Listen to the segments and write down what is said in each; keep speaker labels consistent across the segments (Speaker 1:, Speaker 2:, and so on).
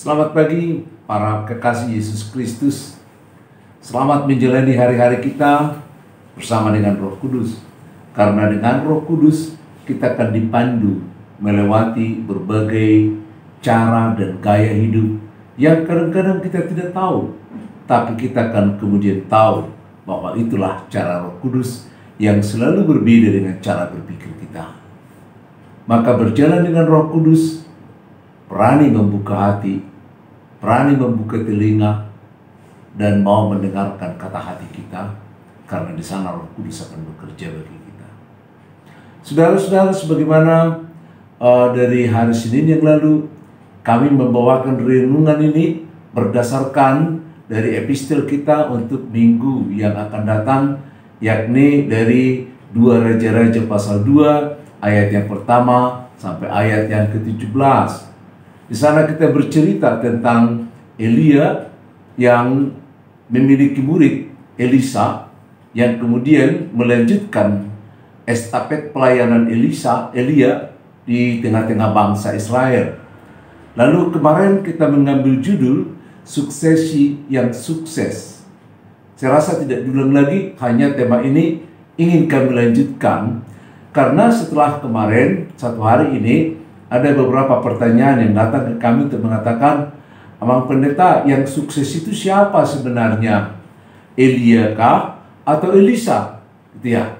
Speaker 1: Selamat pagi para kekasih Yesus Kristus. Selamat menjalani hari-hari kita bersama dengan Roh Kudus. Karena dengan Roh Kudus kita akan dipandu melewati berbagai cara dan gaya hidup yang kadang-kadang kita tidak tahu. Tapi kita akan kemudian tahu bahwa itulah cara Roh Kudus yang selalu berbeda dengan cara berpikir kita. Maka berjalan dengan Roh Kudus, berani membuka hati, berani membuka telinga, dan mau mendengarkan kata hati kita, karena di sana Roh Kudus akan bekerja bagi kita. Saudara-saudara, sebagaimana dari hari Senin yang lalu, kami membawakan renungan ini berdasarkan dari epistel kita untuk minggu yang akan datang, yakni dari 2 Raja-Raja pasal 2 ayat yang pertama sampai ayat yang ke-17. Di sana kita bercerita Tentang Elia yang memiliki murid Elisa, yang kemudian melanjutkan estafet pelayanan Elia di tengah-tengah bangsa Israel. Lalu kemarin kita mengambil judul suksesi yang sukses. Saya rasa tidak diulang lagi, hanya tema ini ingin kami lanjutkan, karena setelah kemarin, satu hari ini, ada beberapa pertanyaan yang datang ke kami untuk mengatakan, Abang Pendeta, yang sukses itu siapa sebenarnya? Elia kah atau Elisa? Gitu ya.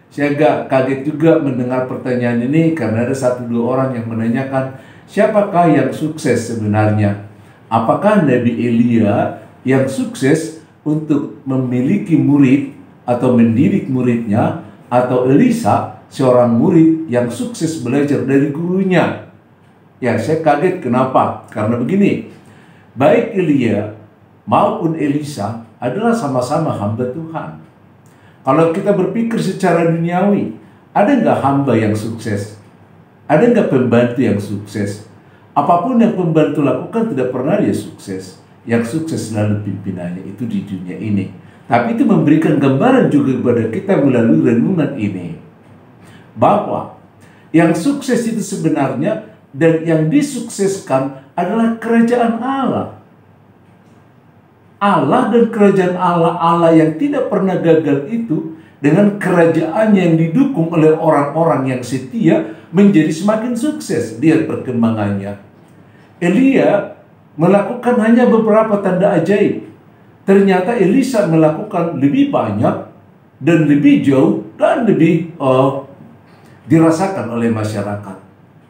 Speaker 1: Saya agak kaget juga mendengar pertanyaan ini, karena ada 1-2 orang yang menanyakan, siapakah yang sukses sebenarnya? Apakah Nabi Elia yang sukses untuk memiliki murid atau mendidik muridnya, atau Elisa seorang murid yang sukses belajar dari gurunya? Ya, saya kaget. Kenapa? Karena begini, baik Elia maupun Elisa adalah sama-sama hamba Tuhan. Kalau kita berpikir secara duniawi, ada nggak hamba yang sukses? Ada nggak pembantu yang sukses? Apapun yang pembantu lakukan tidak pernah dia sukses. Yang sukses selalu pimpinannya itu di dunia ini. Tapi itu memberikan gambaran juga kepada kita melalui renungan ini, bahwa yang sukses itu sebenarnya dan yang disukseskan adalah kerajaan Allah. Allah dan kerajaan Allah, Allah yang tidak pernah gagal itu, dengan kerajaan yang didukung oleh orang-orang yang setia, menjadi semakin sukses. Lihat perkembangannya. Elia melakukan hanya beberapa tanda ajaib. Ternyata Elisa melakukan lebih banyak dan lebih jauh dan lebih dirasakan oleh masyarakat.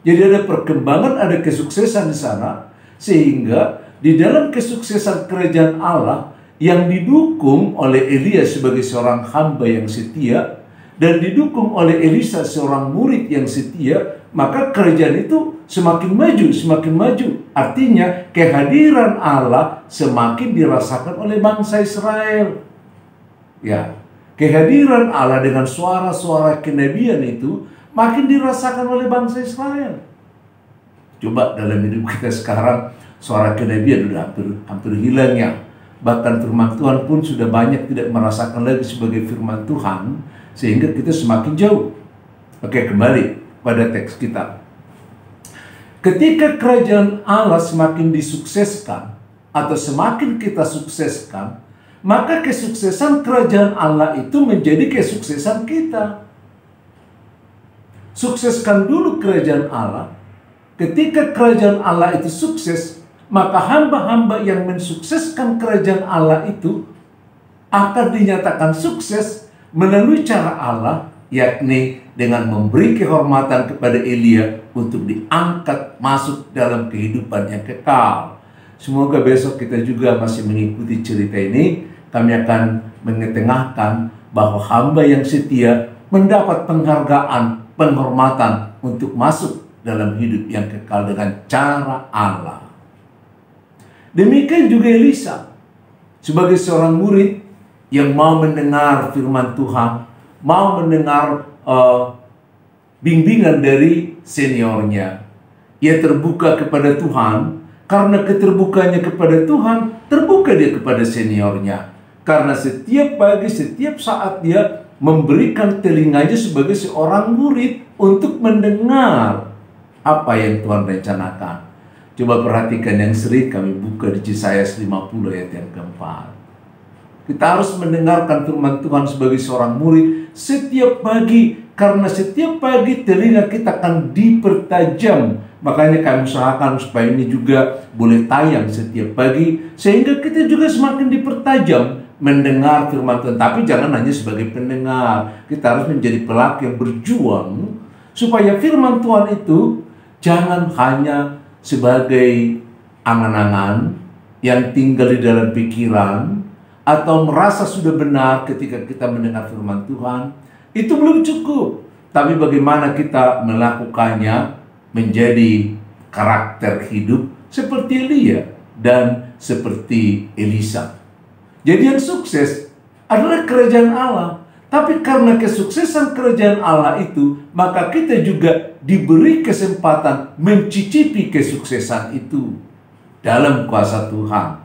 Speaker 1: Jadi ada perkembangan, ada kesuksesan di sana, sehingga di dalam kesuksesan kerajaan Allah yang didukung oleh Elia sebagai seorang hamba yang setia dan didukung oleh Elisa seorang murid yang setia, maka kerajaan itu semakin maju, semakin maju. Artinya kehadiran Allah semakin dirasakan oleh bangsa Israel. Ya, kehadiran Allah dengan suara-suara kenabian itu makin dirasakan oleh bangsa Israel. Coba dalam hidup kita sekarang, suara kenabian sudah hampir hilang ya. Bahkan firman Tuhan pun sudah banyak tidak merasakan lagi sebagai firman Tuhan, sehingga kita semakin jauh. Oke, kembali pada teks kita. Ketika kerajaan Allah semakin disukseskan, atau semakin kita sukseskan, maka kesuksesan kerajaan Allah itu menjadi kesuksesan kita. Sukseskan dulu kerajaan Allah. Ketika kerajaan Allah itu sukses, maka hamba-hamba yang mensukseskan kerajaan Allah itu akan dinyatakan sukses melalui cara Allah, yakni dengan memberi kehormatan kepada Elia untuk diangkat masuk dalam kehidupan yang kekal. Semoga besok kita juga masih mengikuti cerita ini. Kami akan mengetengahkan bahwa hamba yang setia mendapat penghargaan, penghormatan untuk masuk dalam hidup yang kekal dengan cara Allah. Demikian juga Elisa, sebagai seorang murid yang mau mendengar firman Tuhan, mau mendengar bimbingan dari seniornya. Ia terbuka kepada Tuhan. Karena keterbukanya kepada Tuhan, terbuka dia kepada seniornya. Karena setiap pagi, setiap saat dia memberikan telinganya sebagai seorang murid untuk mendengar apa yang Tuhan rencanakan. Coba perhatikan yang sering kami buka di Yesaya 50 ayat yang keempat. Kita harus mendengarkan firman Tuhan sebagai seorang murid setiap pagi. Karena setiap pagi telinga kita akan dipertajam. Makanya kami usahakan supaya ini juga boleh tayang setiap pagi. Sehingga kita juga semakin dipertajam mendengar firman Tuhan. Tapi jangan hanya sebagai pendengar. Kita harus menjadi pelaku yang berjuang. Supaya firman Tuhan itu jangan hanya sebagai angan-angan yang tinggal di dalam pikiran, atau merasa sudah benar ketika kita mendengar firman Tuhan. Itu belum cukup. Tapi bagaimana kita melakukannya menjadi karakter hidup seperti Elia dan seperti Elisa. Jadi yang sukses adalah kerajaan Allah. Tapi karena kesuksesan kerajaan Allah itu, maka kita juga diberi kesempatan mencicipi kesuksesan itu dalam kuasa Tuhan.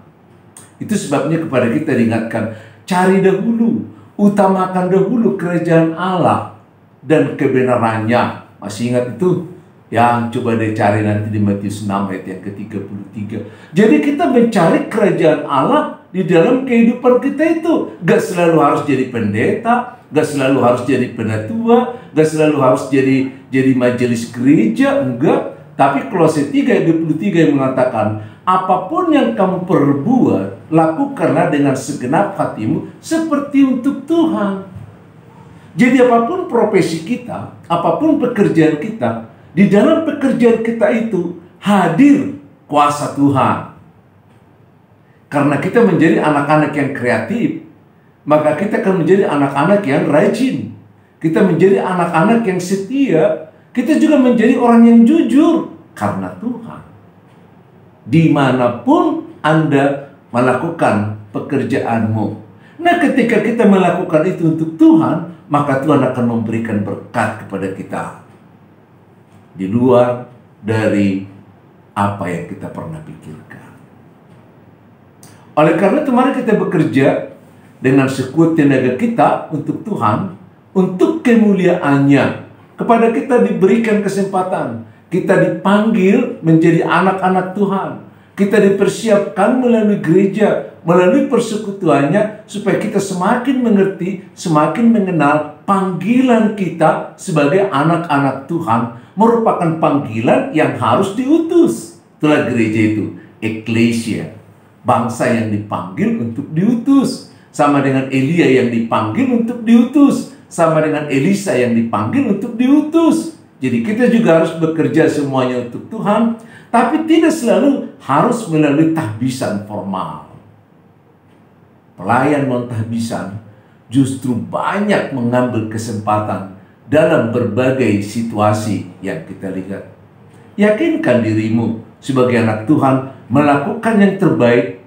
Speaker 1: Itu sebabnya kepada kita diingatkan, cari dahulu, utamakan dahulu kerajaan Allah dan kebenarannya. Masih ingat itu? Yang coba deh cari nanti di Matius 6 ayat yang ke-33. Jadi kita mencari kerajaan Allah di dalam kehidupan kita itu. Gak selalu harus jadi pendeta, gak selalu harus jadi penatua, gak selalu harus jadi majelis gereja, enggak. Tapi Kolose 3 ayat 23 yang mengatakan, apapun yang kamu perbuat, lakukanlah dengan segenap hatimu seperti untuk Tuhan. Jadi apapun profesi kita, apapun pekerjaan kita, di dalam pekerjaan kita itu hadir kuasa Tuhan. Karena kita menjadi anak-anak yang kreatif, maka kita akan menjadi anak-anak yang rajin. Kita menjadi anak-anak yang setia. Kita juga menjadi orang yang jujur karena Tuhan. Dimanapun Anda melakukan pekerjaanmu. Nah, ketika kita melakukan itu untuk Tuhan, maka Tuhan akan memberikan berkat kepada kita di luar dari apa yang kita pernah pikirkan. Oleh karena itu, mari kita bekerja dengan sekuat tenaga kita untuk Tuhan, untuk kemuliaannya. Kepada kita diberikan kesempatan, kita dipanggil menjadi anak-anak Tuhan. Kita dipersiapkan melalui gereja, melalui persekutuannya, supaya kita semakin mengerti, semakin mengenal panggilan kita sebagai anak-anak Tuhan. Merupakan panggilan yang harus diutus. Itulah gereja itu, eklesia. Bangsa yang dipanggil untuk diutus. Sama dengan Elia yang dipanggil untuk diutus. Sama dengan Elisa yang dipanggil untuk diutus. Jadi kita juga harus bekerja semuanya untuk Tuhan. Tapi tidak selalu harus melalui tahbisan formal. Pelayan non-tahbisan justru banyak mengambil kesempatan dalam berbagai situasi yang kita lihat. Yakinkan dirimu sebagai anak Tuhan melakukan yang terbaik,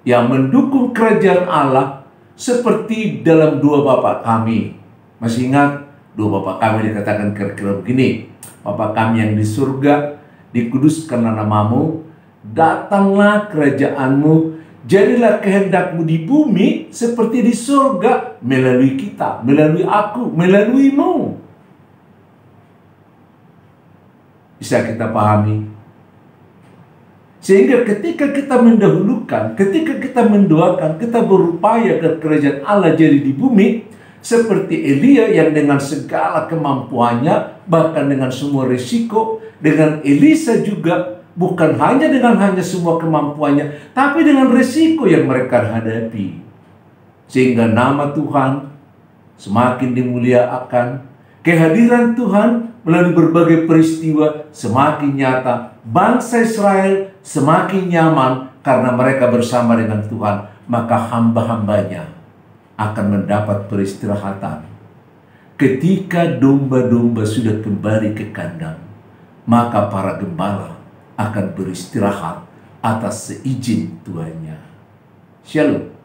Speaker 1: yang mendukung kerajaan Allah, seperti dalam Dua Bapa Kami. Masih ingat? Dua Bapa Kami dikatakan kira-kira begini, Bapa kami yang di surga, dikuduskanlah namamu, datanglah kerajaanmu, jadilah kehendakmu di bumi seperti di surga, melalui kita, melalui aku, melaluimu. Bisa kita pahami? Sehingga ketika kita mendahulukan, ketika kita mendoakan, kita berupaya agar kerajaan Allah jadi di bumi, seperti Elia yang dengan segala kemampuannya, bahkan dengan semua risiko, dengan Elisa juga, bukan hanya dengan semua kemampuannya, tapi dengan risiko yang mereka hadapi. Sehingga nama Tuhan semakin dimuliakan, kehadiran Tuhan melalui berbagai peristiwa semakin nyata, bangsa Israel semakin nyaman karena mereka bersama dengan Tuhan, maka hamba-hambanya akan mendapat peristirahatan. Ketika domba-domba sudah kembali ke kandang, maka para gembala akan beristirahat atas seizin tuannya. Shalom.